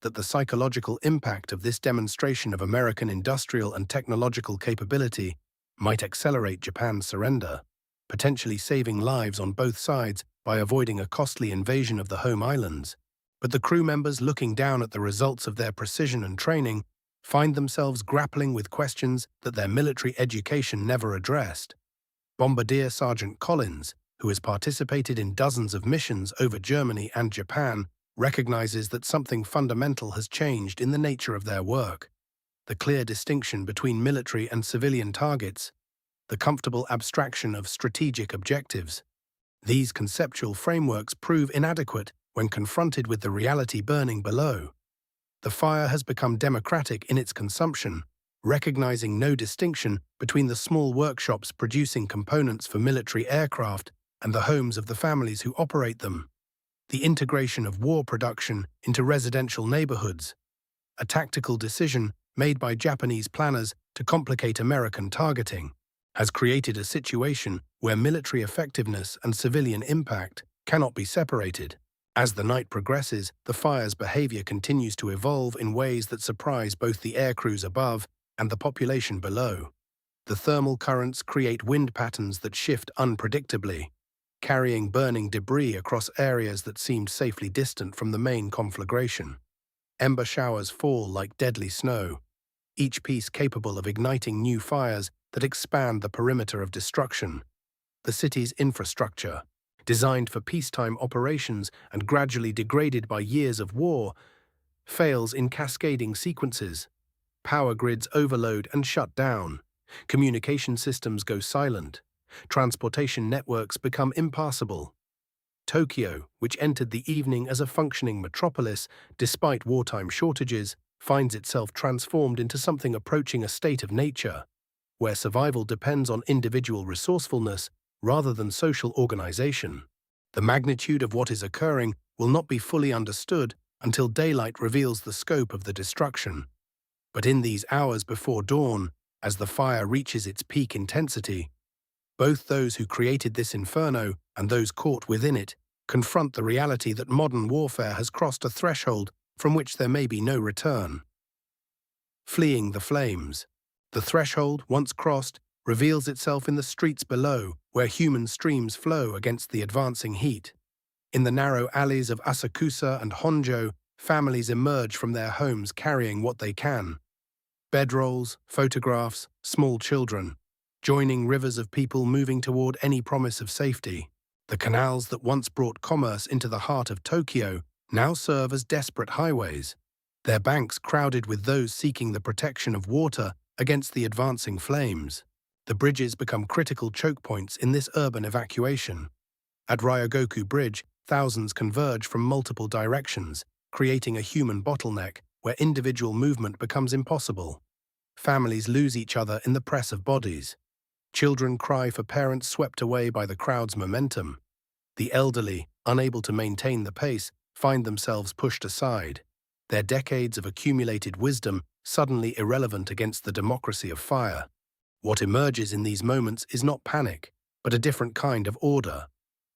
that the psychological impact of this demonstration of American industrial and technological capability might accelerate Japan's surrender, potentially saving lives on both sides by avoiding a costly invasion of the home islands. But the crew members, looking down at the results of their precision and training, find themselves grappling with questions that their military education never addressed. Bombardier Sergeant Collins, who has participated in dozens of missions over Germany and Japan, recognizes that something fundamental has changed in the nature of their work. The clear distinction between military and civilian targets, the comfortable abstraction of strategic objectives. These conceptual frameworks prove inadequate when confronted with the reality burning below. The fire has become democratic in its consumption, recognizing no distinction between the small workshops producing components for military aircraft and the homes of the families who operate them. The integration of war production into residential neighborhoods, a tactical decision made by Japanese planners to complicate American targeting, has created a situation where military effectiveness and civilian impact cannot be separated. As the night progresses, the fire's behavior continues to evolve in ways that surprise both the aircrews above and the population below. The thermal currents create wind patterns that shift unpredictably, carrying burning debris across areas that seemed safely distant from the main conflagration. Ember showers fall like deadly snow, each piece capable of igniting new fires that expand the perimeter of destruction. The city's infrastructure, designed for peacetime operations and gradually degraded by years of war, fails in cascading sequences. Power grids overload and shut down. Communication systems go silent. Transportation networks become impassable. Tokyo, which entered the evening as a functioning metropolis despite wartime shortages, finds itself transformed into something approaching a state of nature, where survival depends on individual resourcefulness rather than social organization. The magnitude of what is occurring will not be fully understood until daylight reveals the scope of the destruction. But in these hours before dawn, as the fire reaches its peak intensity, both those who created this inferno and those caught within it confront the reality that modern warfare has crossed a threshold from which there may be no return. Fleeing the flames. The threshold, once crossed, reveals itself in the streets below, where human streams flow against the advancing heat. In the narrow alleys of Asakusa and Honjo, families emerge from their homes carrying what they can. Bedrolls, photographs, small children, joining rivers of people moving toward any promise of safety. The canals that once brought commerce into the heart of Tokyo now serve as desperate highways, their banks crowded with those seeking the protection of water against the advancing flames. The bridges become critical choke points in this urban evacuation. At Ryogoku Bridge, thousands converge from multiple directions, creating a human bottleneck where individual movement becomes impossible. Families lose each other in the press of bodies. Children cry for parents swept away by the crowd's momentum. The elderly, unable to maintain the pace, find themselves pushed aside, their decades of accumulated wisdom suddenly irrelevant against the democracy of fire. What emerges in these moments is not panic, but a different kind of order.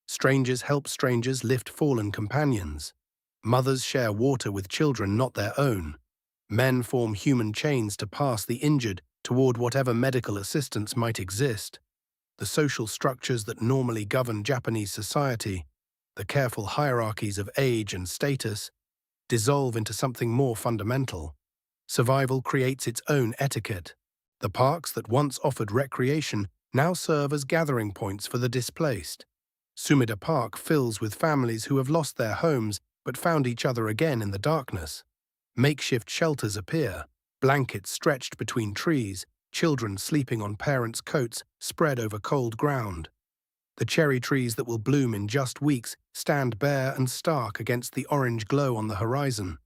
Strangers help strangers lift fallen companions. Mothers share water with children not their own. Men form human chains to pass the injured toward whatever medical assistance might exist. The social structures that normally govern Japanese society, the careful hierarchies of age and status, dissolve into something more fundamental. Survival creates its own etiquette. The parks that once offered recreation now serve as gathering points for the displaced. Sumida Park fills with families who have lost their homes but found each other again in the darkness. Makeshift shelters appear, blankets stretched between trees, children sleeping on parents' coats spread over cold ground. The cherry trees that will bloom in just weeks stand bare and stark against the orange glow on the horizon,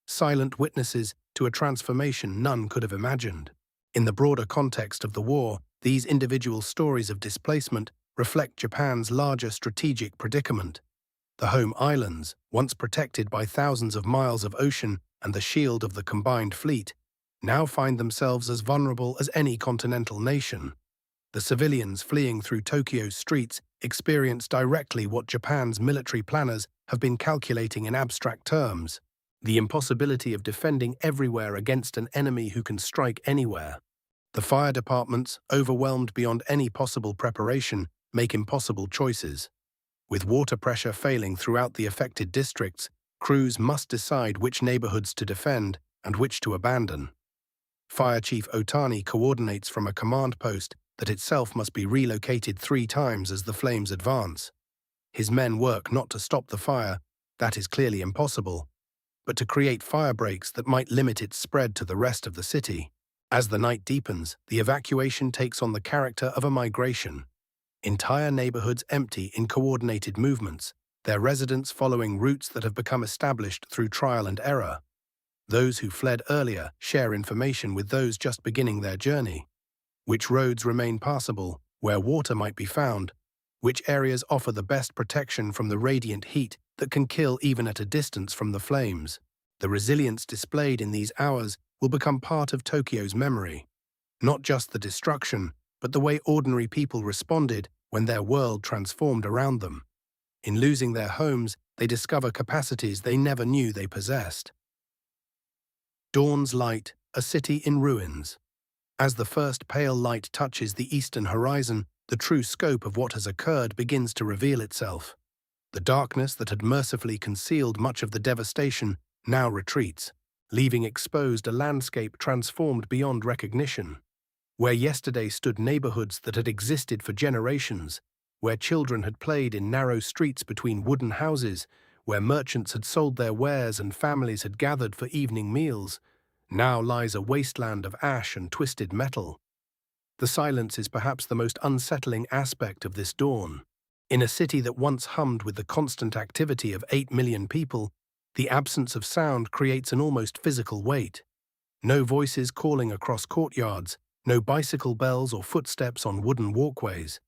silent witnesses to a transformation none could have imagined. In the broader context of the war, these individual stories of displacement reflect Japan's larger strategic predicament. The home islands, once protected by thousands of miles of ocean and the shield of the combined fleet, now find themselves as vulnerable as any continental nation. The civilians fleeing through Tokyo's streets experience directly what Japan's military planners have been calculating in abstract terms: the impossibility of defending everywhere against an enemy who can strike anywhere. The fire departments, overwhelmed beyond any possible preparation, make impossible choices. With water pressure failing throughout the affected districts, crews must decide which neighborhoods to defend and which to abandon. Fire Chief Otani coordinates from a command post that itself must be relocated 3 times as the flames advance. His men work not to stop the fire, that is clearly impossible, but to create fire breaks that might limit its spread to the rest of the city. As the night deepens, the evacuation takes on the character of a migration. Entire neighborhoods empty in coordinated movements, their residents following routes that have become established through trial and error. Those who fled earlier share information with those just beginning their journey. Which roads remain passable, where water might be found, which areas offer the best protection from the radiant heat that can kill even at a distance from the flames. The resilience displayed in these hours will become part of Tokyo's memory. Not just the destruction, but the way ordinary people responded when their world transformed around them. In losing their homes, they discover capacities they never knew they possessed. Dawn's light, a city in ruins. As the first pale light touches the eastern horizon, the true scope of what has occurred begins to reveal itself. The darkness that had mercifully concealed much of the devastation now retreats, leaving exposed a landscape transformed beyond recognition. Where yesterday stood neighborhoods that had existed for generations, where children had played in narrow streets between wooden houses, where merchants had sold their wares and families had gathered for evening meals, now lies a wasteland of ash and twisted metal. The silence is perhaps the most unsettling aspect of this dawn. In a city that once hummed with the constant activity of 8 million people, the absence of sound creates an almost physical weight. No voices calling across courtyards, no bicycle bells or footsteps on wooden walkways.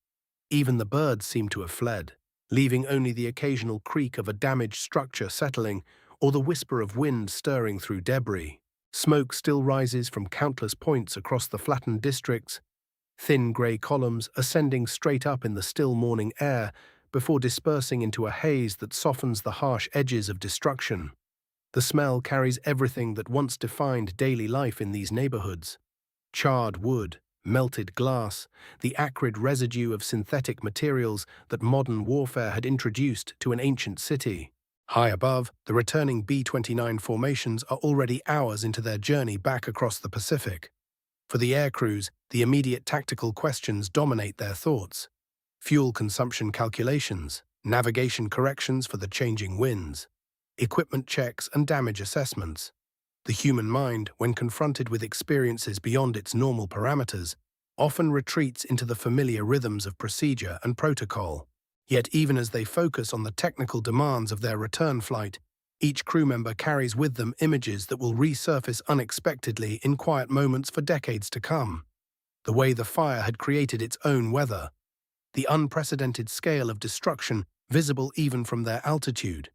Even the birds seem to have fled, leaving only the occasional creak of a damaged structure settling or the whisper of wind stirring through debris. Smoke still rises from countless points across the flattened districts, thin grey columns ascending straight up in the still morning air before dispersing into a haze that softens the harsh edges of destruction. The smell carries everything that once defined daily life in these neighborhoods: charred wood, melted glass, the acrid residue of synthetic materials that modern warfare had introduced to an ancient city. High above, the returning B-29 formations are already hours into their journey back across the Pacific. For the air crews, the immediate tactical questions dominate their thoughts: fuel consumption calculations, navigation corrections for the changing winds, equipment checks and damage assessments. The human mind, when confronted with experiences beyond its normal parameters, often retreats into the familiar rhythms of procedure and protocol. Yet even as they focus on the technical demands of their return flight, each crew member carries with them images that will resurface unexpectedly in quiet moments for decades to come. The way the fire had created its own weather, the unprecedented scale of destruction visible even from their altitude,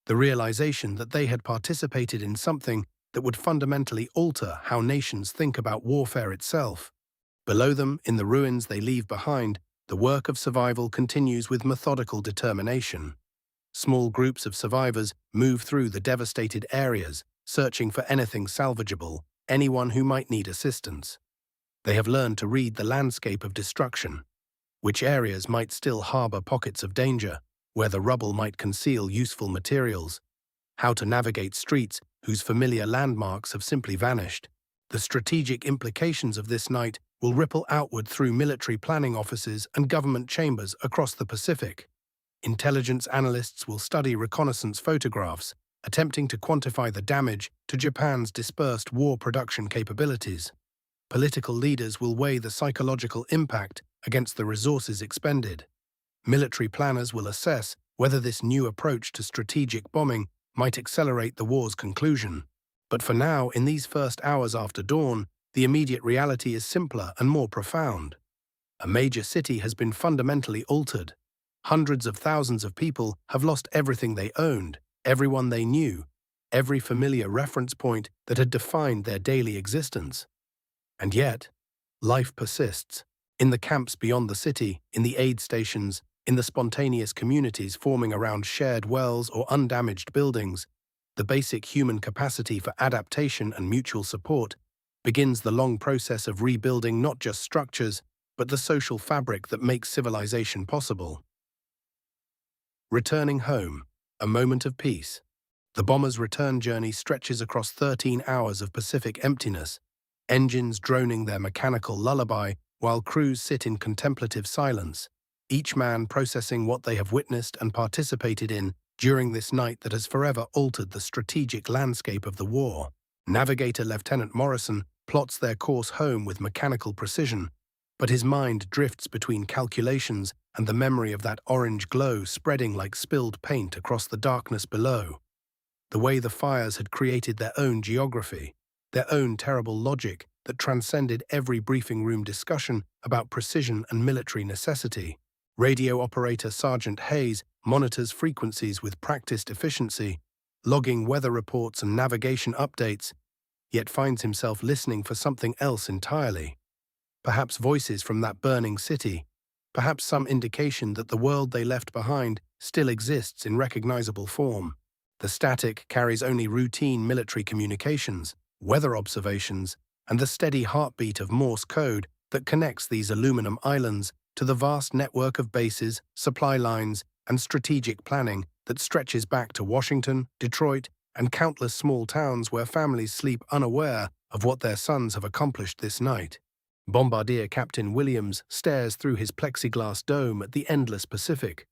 the realization that they had participated in something that would fundamentally alter how nations think about warfare itself. Below them, in the ruins they leave behind, the work of survival continues with methodical determination. Small groups of survivors move through the devastated areas, searching for anything salvageable, anyone who might need assistance. They have learned to read the landscape of destruction, which areas might still harbor pockets of danger, where the rubble might conceal useful materials, how to navigate streets whose familiar landmarks have simply vanished. The strategic implications of this night will ripple outward through military planning offices and government chambers across the Pacific. Intelligence analysts will study reconnaissance photographs, attempting to quantify the damage to Japan's dispersed war production capabilities. Political leaders will weigh the psychological impact against the resources expended. Military planners will assess whether this new approach to strategic bombing might accelerate the war's conclusion. But for now, in these first hours after dawn, the immediate reality is simpler and more profound. A major city has been fundamentally altered. Hundreds of thousands of people have lost everything they owned, everyone they knew, every familiar reference point that had defined their daily existence. And yet, life persists. In the camps beyond the city, in the aid stations, in the spontaneous communities forming around shared wells or undamaged buildings, the basic human capacity for adaptation and mutual support begins the long process of rebuilding not just structures, but the social fabric that makes civilization possible. Returning home, a moment of peace. The bomber's return journey stretches across 13 hours of Pacific emptiness, engines droning their mechanical lullaby while crews sit in contemplative silence, each man processing what they have witnessed and participated in during this night that has forever altered the strategic landscape of the war. Navigator Lieutenant Morrison plots their course home with mechanical precision, but his mind drifts between calculations and the memory of that orange glow spreading like spilled paint across the darkness below. The way the fires had created their own geography, their own terrible logic that transcended every briefing room discussion about precision and military necessity. Radio operator Sergeant Hayes monitors frequencies with practiced efficiency, logging weather reports and navigation updates, yet finds himself listening for something else entirely. Perhaps voices from that burning city, perhaps some indication that the world they left behind still exists in recognizable form. The static carries only routine military communications, weather observations, and the steady heartbeat of Morse code that connects these aluminum islands to the vast network of bases, supply lines, and strategic planning that stretches back to Washington, Detroit, and countless small towns where families sleep unaware of what their sons have accomplished this night. Bombardier Captain Williams stares through his plexiglass dome at the endless Pacific,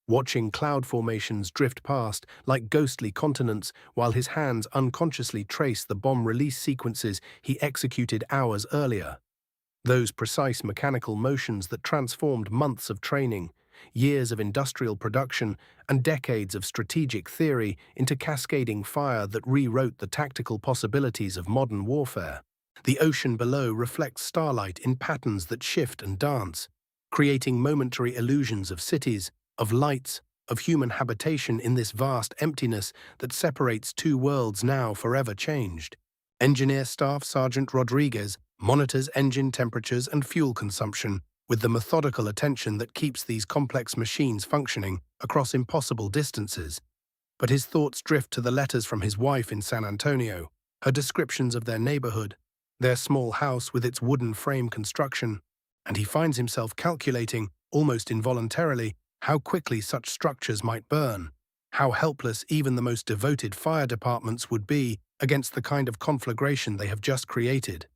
watching cloud formations drift past like ghostly continents while his hands unconsciously trace the bomb release sequences he executed hours earlier. Those precise mechanical motions that transformed months of training, years of industrial production, and decades of strategic theory into cascading fire that rewrote the tactical possibilities of modern warfare. The ocean below reflects starlight in patterns that shift and dance, creating momentary illusions of cities, of lights, of human habitation in this vast emptiness that separates two worlds now forever changed. Engineer Staff Sergeant Rodriguez monitors engine temperatures and fuel consumption with the methodical attention that keeps these complex machines functioning across impossible distances. But his thoughts drift to the letters from his wife in San Antonio, her descriptions of their neighborhood, their small house with its wooden frame construction, and he finds himself calculating, almost involuntarily, how quickly such structures might burn, how helpless even the most devoted fire departments would be against the kind of conflagration they have just created.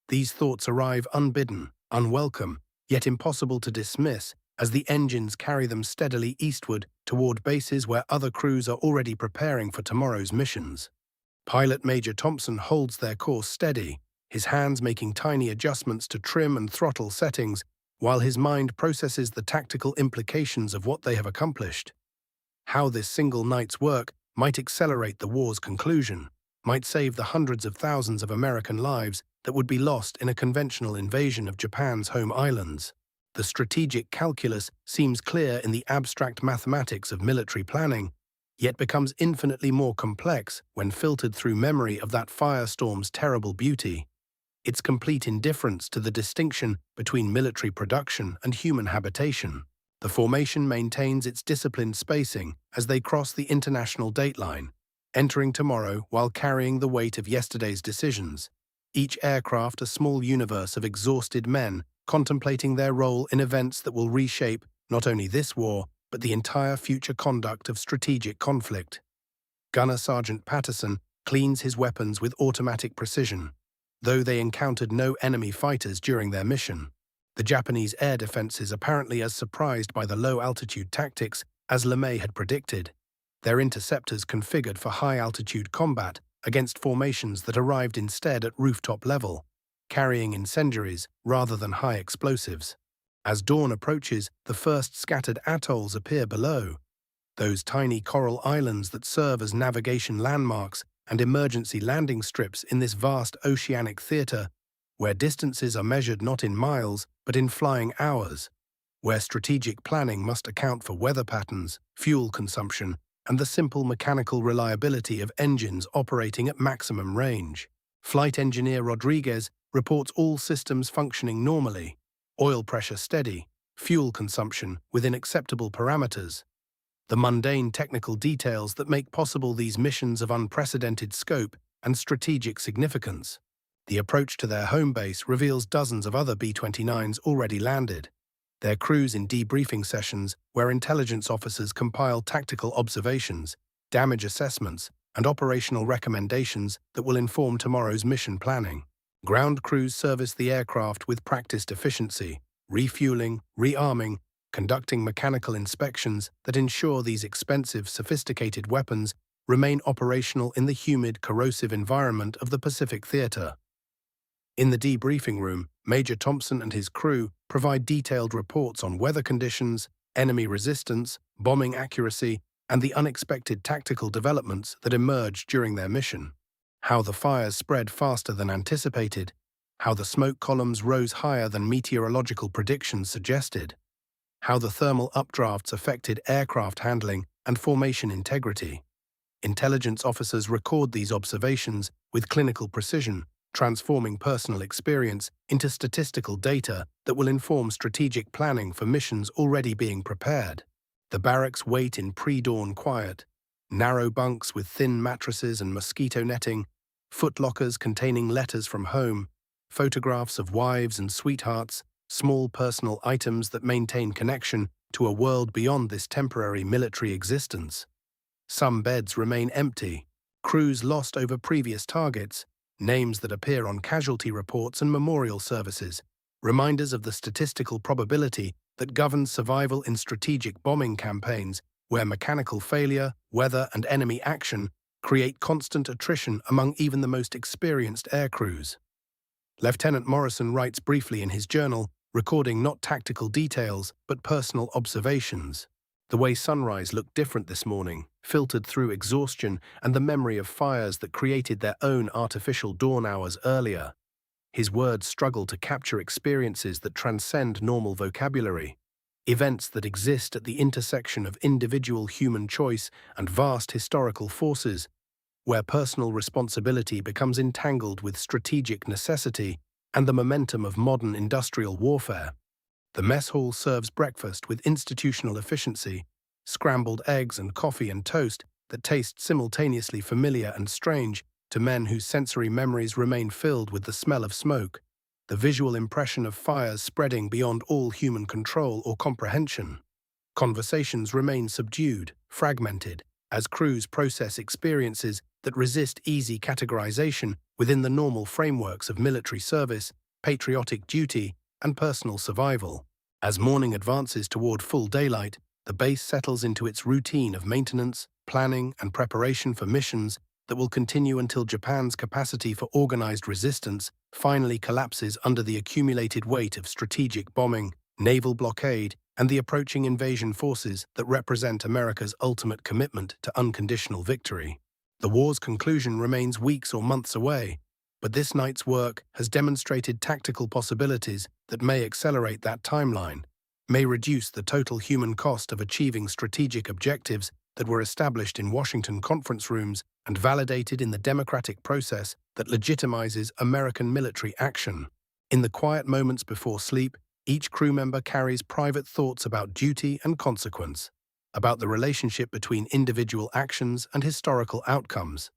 These thoughts arrive unbidden, unwelcome, yet impossible to dismiss as the engines carry them steadily eastward toward bases where other crews are already preparing for tomorrow's missions. Pilot Major Thompson holds their course steady, his hands making tiny adjustments to trim and throttle settings, while his mind processes the tactical implications of what they have accomplished. How this single night's work might accelerate the war's conclusion, might save the hundreds of thousands of American lives that would be lost in a conventional invasion of Japan's home islands. The strategic calculus seems clear in the abstract mathematics of military planning, yet becomes infinitely more complex when filtered through memory of that firestorm's terrible beauty, its complete indifference to the distinction between military production and human habitation. The formation maintains its disciplined spacing as they cross the international dateline, entering tomorrow while carrying the weight of yesterday's decisions, each aircraft a small universe of exhausted men contemplating their role in events that will reshape not only this war, but the entire future conduct of strategic conflict. Gunner Sergeant Patterson cleans his weapons with automatic precision, though they encountered no enemy fighters during their mission. The Japanese air defenses apparently as surprised by the low-altitude tactics as LeMay had predicted. Their interceptors configured for high-altitude combat against formations that arrived instead at rooftop level, carrying incendiaries rather than high explosives. As dawn approaches, the first scattered atolls appear below, those tiny coral islands that serve as navigation landmarks and emergency landing strips in this vast oceanic theater, where distances are measured not in miles but in flying hours, where strategic planning must account for weather patterns, fuel consumption, and the simple mechanical reliability of engines operating at maximum range. Flight engineer Rodriguez reports all systems functioning normally, oil pressure steady, fuel consumption within acceptable parameters. The mundane technical details that make possible these missions of unprecedented scope and strategic significance. The approach to their home base reveals dozens of other B-29s already landed, their crews in debriefing sessions where intelligence officers compile tactical observations, damage assessments, and operational recommendations that will inform tomorrow's mission planning. Ground crews service the aircraft with practiced efficiency, refueling, rearming, conducting mechanical inspections that ensure these expensive, sophisticated weapons remain operational in the humid, corrosive environment of the Pacific Theater. In the debriefing room, Major Thompson and his crew provide detailed reports on weather conditions, enemy resistance, bombing accuracy, and the unexpected tactical developments that emerged during their mission. How the fires spread faster than anticipated, how the smoke columns rose higher than meteorological predictions suggested, how the thermal updrafts affected aircraft handling and formation integrity. Intelligence officers record these observations with clinical precision, transforming personal experience into statistical data that will inform strategic planning for missions already being prepared. The barracks wait in pre-dawn quiet, narrow bunks with thin mattresses and mosquito netting, footlockers containing letters from home, photographs of wives and sweethearts, small personal items that maintain connection to a world beyond this temporary military existence. Some beds remain empty, crews lost over previous targets, names that appear on casualty reports and memorial services, reminders of the statistical probability that governs survival in strategic bombing campaigns where mechanical failure, weather, and enemy action create constant attrition among even the most experienced air crews. Lieutenant Morrison writes briefly in his journal, recording not tactical details but personal observations. The way sunrise looked different this morning, filtered through exhaustion and the memory of fires that created their own artificial dawn hours earlier. His words struggle to capture experiences that transcend normal vocabulary, events that exist at the intersection of individual human choice and vast historical forces, where personal responsibility becomes entangled with strategic necessity and the momentum of modern industrial warfare. The mess hall serves breakfast with institutional efficiency, scrambled eggs and coffee and toast that taste simultaneously familiar and strange to men whose sensory memories remain filled with the smell of smoke, the visual impression of fires spreading beyond all human control or comprehension. Conversations remain subdued, fragmented, as crews process experiences that resist easy categorization within the normal frameworks of military service, patriotic duty, and personal survival. As morning advances toward full daylight, the base settles into its routine of maintenance, planning, and preparation for missions that will continue until Japan's capacity for organized resistance finally collapses under the accumulated weight of strategic bombing, naval blockade, and the approaching invasion forces that represent America's ultimate commitment to unconditional victory. The war's conclusion remains weeks or months away, but this night's work has demonstrated tactical possibilities that may accelerate that timeline, may reduce the total human cost of achieving strategic objectives that were established in Washington conference rooms and validated in the democratic process that legitimizes American military action. In the quiet moments before sleep, Each crew member carries private thoughts about duty and consequence, about the relationship between individual actions and historical outcomes,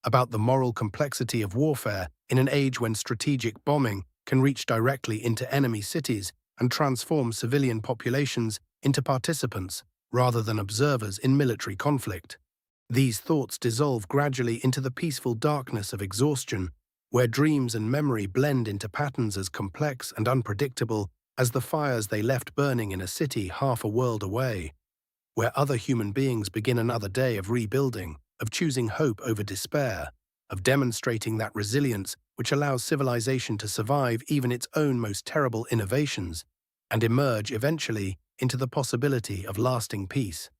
about the moral complexity of warfare in an age when strategic bombing can reach directly into enemy cities and transform civilian populations into participants rather than observers in military conflict. These thoughts dissolve gradually into the peaceful darkness of exhaustion, where dreams and memory blend into patterns as complex and unpredictable as the fires they left burning in a city half a world away, where other human beings begin another day of rebuilding, of choosing hope over despair, of demonstrating that resilience which allows civilization to survive even its own most terrible innovations, and emerge eventually into the possibility of lasting peace.